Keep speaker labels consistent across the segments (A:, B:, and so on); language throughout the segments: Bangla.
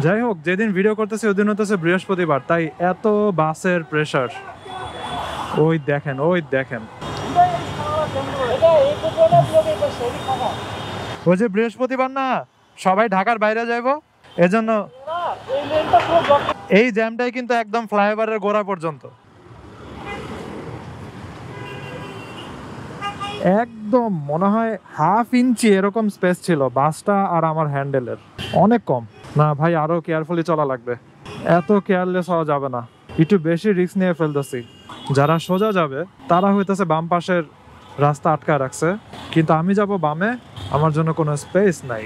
A: যাই হোক, যেদিন ভিডিও করতেছি ওই দিন হতেছে বৃহস্পতিবার, তাই এত বাসের প্রেসার। ওই দেখেন, ওই দেখেন, ওই যে বৃহস্পতিবার না, সবাই ঢাকার বাইরে যাইবো, এজন্য এই জ্যামটাই কিন্তু একদম ফ্লাইওভারের গোড়া পর্যন্ত। একদম মনে হয় হাফ ইঞ্চি এরকম স্পেস ছিল বাসটা আর আমার হ্যান্ডেলের, অনেক কম। না ভাই, আরো কেয়ারফুলি চলা লাগবে, এত কেয়ারলেস হওয়া যাবে না, একটু বেশি রিস্ক নিয়ে ফেলতেছি। যারা সোজা যাবে তারা হইতেছে বাম পাশের রাস্তা আটকায় রাখছে, কিন্তু আমি যাব বামে, আমার জন্য কোনো স্পেস নাই,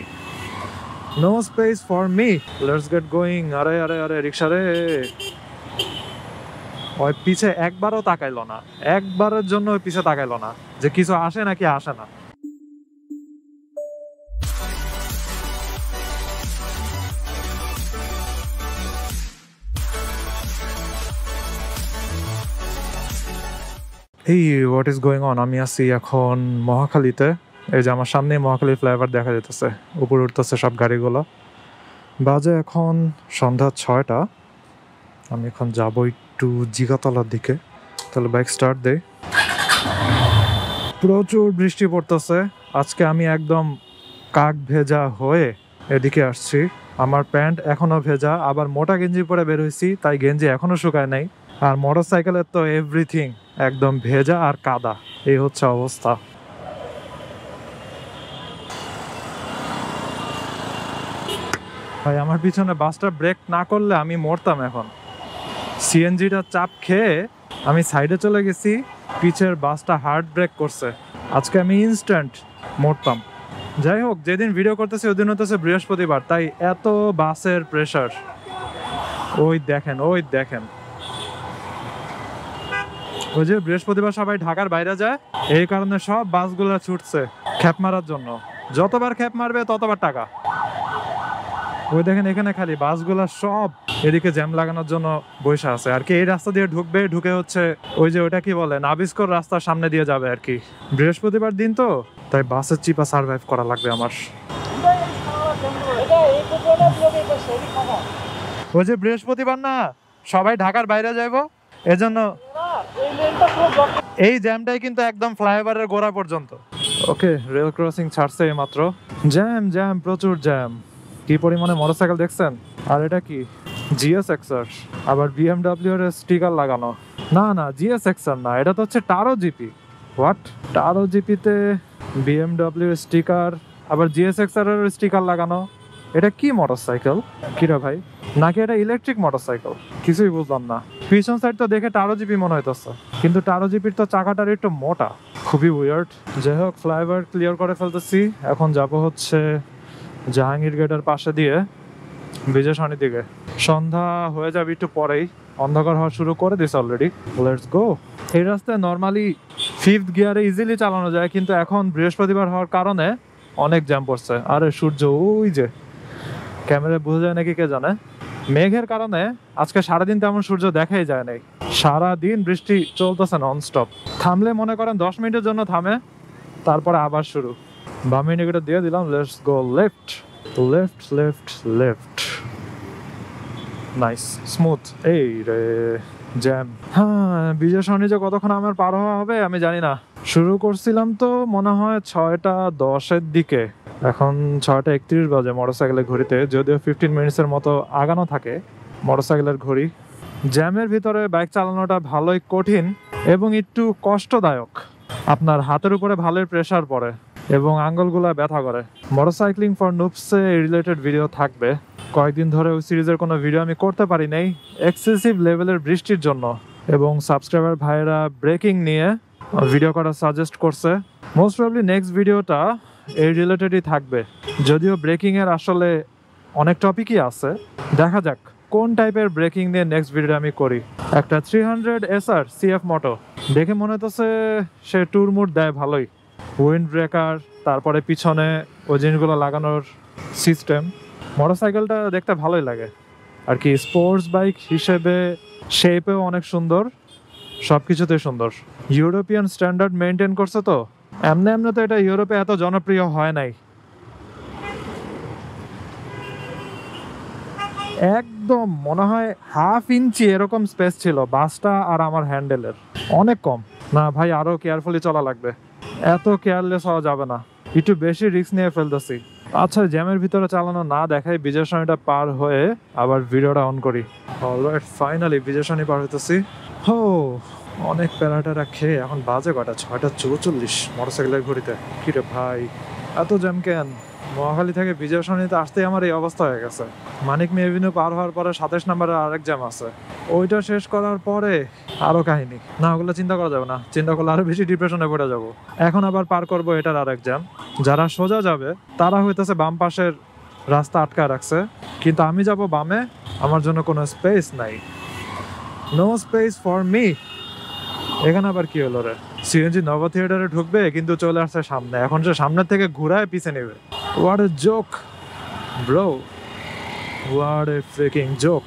A: no space for me, let's get going. আরে আরে আরে রিক্সা রে, ওই পিছে একবারও তাকাইলো না, একবারের জন্য ওই পিছে তাকাইলো না যে কিছু আসে নাকি আসে না। এই হোয়াট ইজ গোয়িং অন, আমি আছি এখন মহাখালীতে। এই যে আমার সামনে মহাখালী ফ্লাইওভার দেখা যেতেছে, উপরে উঠতেছে সব গাড়িগুলো। বাজে এখন সন্ধ্যা 6টা। আমি এখন যাবো একটু জিগাতলার দিকে। তাহলে বাইক স্টার্ট দেই। প্রচুর বৃষ্টি পড়তেছে আজকে, আমি একদম কাক ভেজা হয়ে এদিকে আসছি। আমার প্যান্ট এখনো ভেজা, আবার মোটা গেঞ্জি পরে বের হয়েছি, তাই গেঞ্জি এখনো শুকায় নাই। আর মোটর সাইকেলের তো এভরিথিং একদম ভেজা আর কাদা, এই হচ্ছে অবস্থা। ভাই আমার পিছনে বাসটা ব্রেক না করলে আমি মরতাম এখন। সিএনজিটা চাপ খেয়ে আমি সাইডে চলে গেছি, পিছের বাসটা হার্ড ব্রেক করছে, আজকে আমি ইনস্ট্যান্ট মরতাম। যাই হোক, যেদিন ভিডিও করতেছি ওই দিন হতেছে বৃহস্পতিবার, তাই এত বাসের প্রেসার। ওই দেখেন, ওই দেখেন, ওই যে বৃহস্পতিবার সবাই ঢাকার বাইরে যায়, এই কারণে সব বাসগুলো ছুটছে খ্যাপ মারার জন্য। যতবার খ্যাপ মারবে ততবার টাকা। ওই দেখেন এখানে খালি বাসগুলা সব এদিকে জ্যাম লাগানোর জন্য বসে আছে আর কি। এই রাস্তা দিয়ে ঢুকবে, ঢুকে হচ্ছে ওই যে ওটা কি বলে নাবিস্কর রাস্তার সামনে দিয়ে যাবে আর কি। বৃহস্পতিবার দিন তো, তাই বাসের চিপা সার্ভাইভ করা লাগবে আমার। ওই যে বৃহস্পতিবার না, সবাই ঢাকার বাইরে যাইবো, এজন্য এই জ্যামটাই কিন্তু একদম ফ্লাইওভারের গোড়া পর্যন্ত। ওকে, রেল ক্রসিং ছাড়ছে মাত্র। জ্যাম জ্যাম, প্রচুর জ্যাম, কি পরিমাণে মোটরসাইকেল দেখছেন। আর এটা কি জিএসএক্সআর, আবার বিএমডব্লিউ এর স্টিকার লাগানো। না না, জিএসএক্সআর না, এটা তো হচ্ছে টারো জিপি। হোয়াট, টারো জিপিতে বিএমডব্লিউ স্টিকার, আবার জিএসএক্সআর এর স্টিকার লাগানো, এটা কি মোটরসাইকেল কিরা ভাই? নাকি এটা ইলেকট্রিক মোটরসাইকেল? কিছুই বুঝলাম না। পিছন সাইড তো দেখে টারো জিপি মনে হইতেছে, কিন্তু টারো জিপির তো চাকাটার একটু মোটা, খুবই উইয়ার্ড। যাই হোক, ফ্লাইওভার ক্লিয়ার করে ফেলতেছি, এখন যাব হচ্ছে জাহাঙ্গীর গেটের পাশে দিয়ে বিজয়সরণীর দিকে। সন্ধ্যা হয়ে যাবে একটু পরেই, অন্ধকার হওয়া শুরু করে দিস অলরেডি। Let's go. এই রাস্তায় নর্মালি 5th গিয়ারে ইজিলি চালানো যায়, কিন্তু এখন বৃহস্পতিবার হওয়ার কারণে অনেক জ্যাম পড়ছে। আরে সূর্য ওই যে, ক্যামেরায় বোঝা যায় নাকি কে জানে। মেঘের কারণে আজকে সারাদিন তেমন সূর্য দেখাই যায় নাই, সারাদিন বৃষ্টি চলতেছে ননস্টপ। থামলে মনে করেন 10 মিনিটের জন্য থামে, তারপরে আবার শুরু। বাম ইন্ডিকেটর দিয়ে দিলাম, let's go left left left left. Nice, smooth. এই রে জ্যাম। হ্যাঁ, বিজয় সরণি যে কতক্ষণ আমার পার হওয়া হবে আমি জানি না। শুরু করছিলাম তো মনে হয় 6টা 10-এর দিকে, এখন 6টা 31 বাজে মোটরসাইকেলের ঘড়িতে, যদিও 15 মিনিটসের মতো আগানো থাকে মোটরসাইকেলের ঘড়ি। জ্যামের ভিতরে বাইক চালানোটা ভালোই কঠিন এবং একটু কষ্টদায়ক। আপনার হাতের উপরে ভালোই প্রেসার পড়ে এবং আঙ্গুলগুলা ব্যথা করে। মোটরসাইক্লিং ফর নুবসে রিলেটেড ভিডিও থাকবে। কয়েকদিন ধরে ওই সিরিজের কোনো ভিডিও আমি করতে পারি নাই এক্সেসিভ লেভেলের বৃষ্টির জন্য, এবং সাবস্ক্রাইবার ভাইয়েরা ব্রেকিং নিয়ে ভিডিও করা সাজেস্ট করছে। মোস্ট প্রবাবলি নেক্সট ভিডিওটা এই রিলেটেডই থাকবে, যদিও ব্রেকিং এর আসলে অনেক টপিকই আছে। দেখা যাক কোন টাইপের ব্রেকিং নিয়ে নেক্সট ভিডিও আমি করি। একটা 300 SR CF মোটো দেখে মনে হচ্ছে সে ট্যুর মুড দেয় ভালোই। উইন্ড ব্রেকার, তারপরে পিছনে ওই জিনিসগুলো লাগানোর সিস্টেম, মোটরসাইকেলটা দেখতে ভালোই লাগে আর কি। স্পোর্টস বাইক হিসেবে শেপেও অনেক সুন্দর, সব কিছুতে সুন্দর। ইউরোপিয়ান স্ট্যান্ডার্ড মেনটেন করছে তো, এমনি এমনি তো এটা ইউরোপে এত জনপ্রিয় হয় নাই। একদম মনে হয় হাফ ইঞ্চি এরকম স্পেস ছিল বাসটা আর আমার হ্যান্ডেলের, অনেক কম। না ভাই, আরো কেয়ারফুলি চলা লাগবে, এত কেয়ারলেস হওয়া যাবে না, একটু বেশি রিস্ক নিয়ে ফেলতেছি। আচ্ছা, জ্যামের ভিতরে চালানো না দেখাই বিজয় সরণিটা পার হয়ে আবার ভিডিওটা অন করি। অলরাইট, ফাইনালি বিজয় সরণি পার হইতেছি। হো, অনেক প্যারাটারা খেয়ে এখন বাজে কটা, 6:44 মোটরসাইকেলের ঘড়িতে। কিরে ভাই, এত জ্যাম কেন? মহাখালী থেকে বিজয় সরণিতে আসতেই আমার এই অবস্থা হয়ে গেছে। মানিক মে এভিনিউ পার হওয়ার পরে 27 নম্বরে আরেক জ্যাম আছে, ওইটা শেষ করার পরে আরো কাহিনী। না, ওগুলো চিন্তা করা যাবে না, চিন্তা করলে আরো বেশি ডিপ্রেশনে পড়ে যাব। এখন আবার পার করবো এটার আরেক জ্যাম। যারা সোজা যাবে তারা হইতেছে বাম পাশের রাস্তা আটকা রাখছে, কিন্তু আমি যাব বামে, আমার জন্য কোনো স্পেস নাই, নো স্পেস ফর মি। এখানে আবার কি হলো রে? সিএনজি নব থিয়েটারে ঢুকবে কিন্তু চলে আসছে সামনে, এখন সে সামনের থেকে ঘুরায় পিছে নেবে। What a joke bro, what a freaking joke.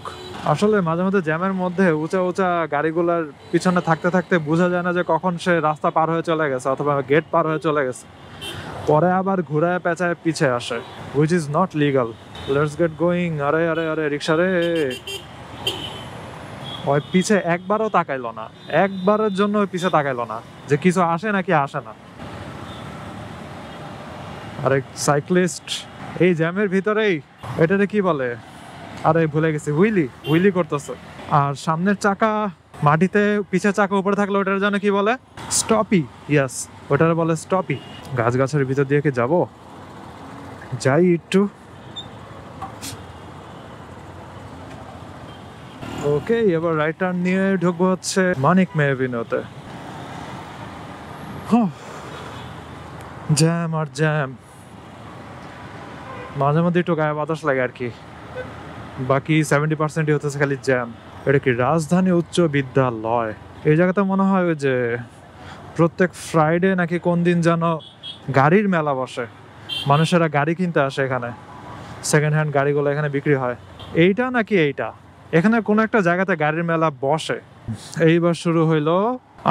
A: আসলে মাঝে মাঝে জ্যামের মধ্যে উঁচা উঁচা গাড়িগুলার পিছনে থাকতে থাকতে বোঝা যায় না যে কখন সে রাস্তা পার হয়ে চলে গেছে অথবা গেট পার হয়ে চলে গেছে, পরে আবার ঘুরায় পেঁচায় পিছে আসে, which is not legal. Let's get going. আরে আরে আরে রিক্সা রে, ওই পিছে একবারও তাকাইলো না, একবারের জন্য ওই পিছে তাকাইলো না যে কিছু আসে নাকি আসে না। আরে সাইক্লিস্ট এই জ্যামের ভিতরেই, এটারে কি বলে? আরে ভুলে গেছি, হুইলি, হুইলি করতেছে। আর সামনের চাকা মাটিতে, পিছের চাকা উপরে থাকলে ওটার জন্য কি বলে? স্টপি। ইয়াস, ওটার বলে স্টপি। গাছের ভিতর দিয়ে কি যাবো? যাই একটু। ওকে, এবার রাইট টার্ন নিয়ে ঢুকবো হচ্ছে মানিক মে এভিনিউতে। জ্যাম আর জ্যাম, মাঝে মধ্যে একটু গায়ে বাতাস লাগে আর কি, বাকি 70%ই হতেছে খালি জ্যাম। এটা কি রাজধানী উচ্চ বিদ্যালয়? এই জায়গাতে মনে হয় ওই যে প্রত্যেক ফ্রাইডে নাকি কোন দিন যেন গাড়ির মেলা বসে, মানুষেরা গাড়ি কিনতে আসে এখানে, সেকেন্ড হ্যান্ড গাড়িগুলো এখানে বিক্রি হয়। এইটা নাকি এইটা, এখানে কোনো একটা জায়গাতে গাড়ির মেলা বসে। এইবার শুরু হইলো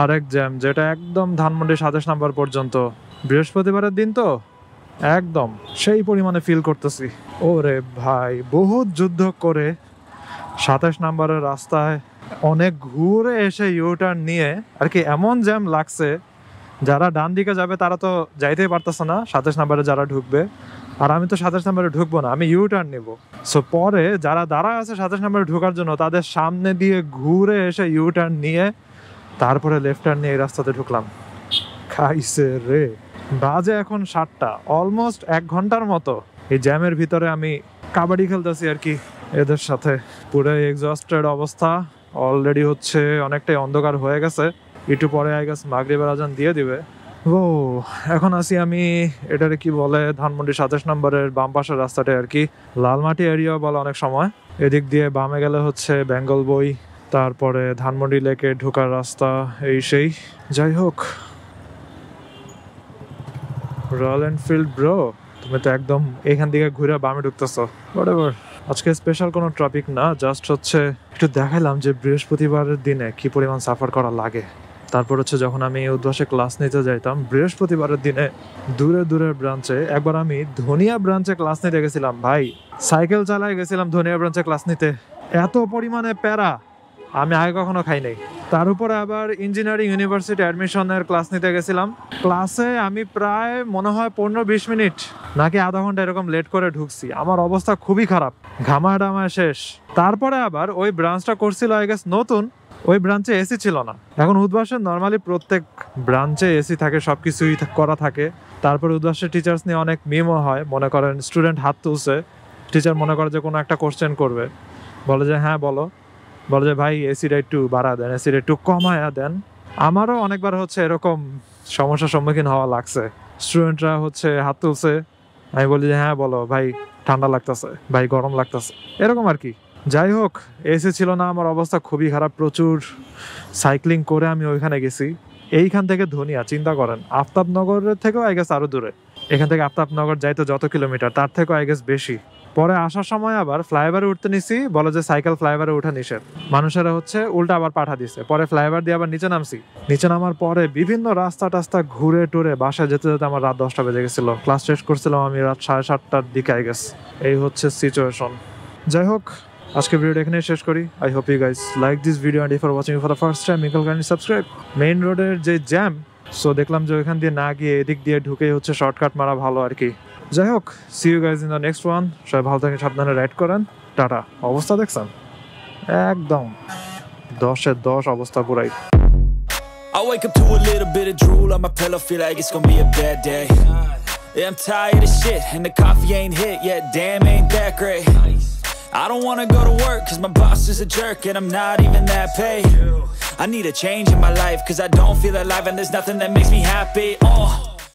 A: আরেক জ্যাম, যেটা একদম ধানমন্ডি 27 নম্বর পর্যন্ত। বৃহস্পতিবারের দিন তো একদম সেই পরিমাণে ফিল করতেছি। ওরে ভাই, বহুত যুদ্ধ করে 27 নম্বরের রাস্তায় অনেক ঘুরে এসে ইউটার্ন নিয়ে আর কি এমন জ্যাম লাগছে, যারা ডান দিকে যাবে তারা তো যাইতেই পারতেছে না 27 নম্বরে যারা ঢুকবে, আর আমি তো 27 নম্বরে ঢুকবো না, আমি ইউটার্ন নিব। সো পরে যারা দাঁড়ায় আছে 27 নম্বরে ঢোকার জন্য, তাদের সামনে দিয়ে ঘুরে এসে ইউটার্ন নিয়ে তারপরে লেফট টার্ন নিয়ে এই রাস্তাতে ঢুকলাম। খাইছে রে। বাজে এখন 7টা, অলমোস্ট 1 ঘন্টার মতো এই জ্যামের ভিতরে আমি কাবাডি খেলতেছি আর কি এদের সাথে। পুরো এক্সস্টেড অবস্থা, অলরেডি হচ্ছে অনেকটাই অন্ধকার হয়ে গেছে, একটু পরে আই গেস মাগরিবের আজান দিয়ে দিবে। ও, এখন আছি আমি, এটারে কি বলে, ধানমন্ডি 27 নম্বরের বাম পাশের রাস্তাটা আর কি, লালমাটি এরিয়া বলে অনেক সময়। এদিক দিয়ে বামে গেলে হচ্ছে বেঙ্গল বই, তারপরে ধানমন্ডি লেকে ঢোকার রাস্তা, এই সেই। যাই হোক, রয়্যাল এনফিল্ড ব্রো, তুমি তো একদম এখান থেকে ঘুরে বামে ঢুকতেছো। হোয়াটএভার, আজকে স্পেশাল কোনো টপিক না, জাস্ট হচ্ছে একটু দেখাইলাম যে বৃহস্পতিবারের দিনে কি পরিমাণ সাফার করা লাগে। তারপর হচ্ছে যখন আমি উদ্ভাসে ক্লাস নিতে যাইতাম বৃহস্পতিবারের দিনে দূরের ব্রাঞ্চে, একবার আমি ধনিয়া ব্রাঞ্চে ক্লাস নিতে গেছিলাম ভাই, সাইকেল চালায় গেছিলাম ধনিয়া ব্রাঞ্চে ক্লাস নিতে, এত পরিমাণে প্যারা আমি আগে কখনো খাই নাই। তার উপরে আবার ইঞ্জিনিয়ারিং ইউনিভার্সিটি অ্যাডমিশনের ক্লাস নিতে গেছিলাম, ক্লাসে আমি প্রায় মনে হয় 15-20 মিনিট নাকি আধা ঘন্টা এরকম লেট করে ঢুকছি, আমার অবস্থা খুবই খারাপ, ঘামায় শেষ। তারপরে আবার ওই ব্রাঞ্চটা করছিল আই গেস নতুন, ওই ব্রাঞ্চে এসি ছিল না। এখন উদ্ভাসের নর্মালি প্রত্যেক ব্রাঞ্চে এসি থাকে, সবকিছুই করা থাকে। তারপর উদ্ভাসের টিচার্স নিয়ে অনেক মিমও হয়, মনে করেন স্টুডেন্ট হাত তুলছে, টিচার মনে করে যে কোনো একটা কোশ্চেন করবে, বলে যে হ্যাঁ বলো, বলে যে ভাই এসিটা একটু বাড়া দেন, এসিটা একটু কমায়া দেন। আমারও অনেকবার হচ্ছে এরকম সমস্যার সম্মুখীন হওয়া লাগছে, স্টুডেন্টরা হচ্ছে হাত তুলছে, আমি বলি যে হ্যাঁ বলো ভাই ঠান্ডা লাগতেছে, ভাই গরম লাগতেছে, এরকম আর কি। যাই হোক, এসি ছিল না, আমার অবস্থা খুবই খারাপ, প্রচুর সাইক্লিং করে আমি ওইখানে গেছি। এইখান থেকে ধনিয়া চিন্তা করেন আফতাবনগরের থেকেও আই গেস আরো দূরে, এখান থেকে আফতাবনগর যাইতো যত কিলোমিটার তার থেকেও আই গেস বেশি। পরে আসার সময় আবার ফ্লাইওভারে উঠতে নিছি, বলে যে সাইকেল ফ্লাইওভারে উঠা নিষেধ, মানুষেরা হচ্ছে উল্টা আবার পাঠা দিছে। পরে ফ্লাইওভার দিয়ে আবার নিচে নামছি, নিচে নামার পরে বিভিন্ন রাস্তা টাস্তা ঘুরে টুরে বাসায় যেতে যেতে আমার রাত 10টা বেজে গেছিল, ক্লাস শেষ করছিলাম আমি রাত 7:30টার দিকে আই গেস। এই হচ্ছে সিচুয়েশন। যাই হোক, আজকে ভিডিওটা এখানে শেষ করি। I hope you guys like this video and if are watching for the first time মিকল কাইন্ডলি সাবস্ক্রাইব। মেইন রোডের যে জ্যাম, সো দেখলাম যে ওইখান দিয়ে না গিয়ে এদিক দিয়ে ঢুকেই হচ্ছে শর্টকাট মারা ভালো আর কি। যাই হোক, see you guys in the next one. সবাই ভালো থাকেন, সাবধানে রাইড করেন। টাটা। অবস্থা দেখছেন একদম 10-এর 10 অবস্থা পুরাই।
B: I wake up to a little bit of drool on my pillow, feel like it's gonna be a bad day. Yeah, I'm tired of shit, and the coffee ain't hit yet, damn ain't that great. I don't wanna go to work, cause my boss is a jerk, and I'm not even that paid. I need a change in my life, cause I don't feel alive, and there's nothing that makes me happy.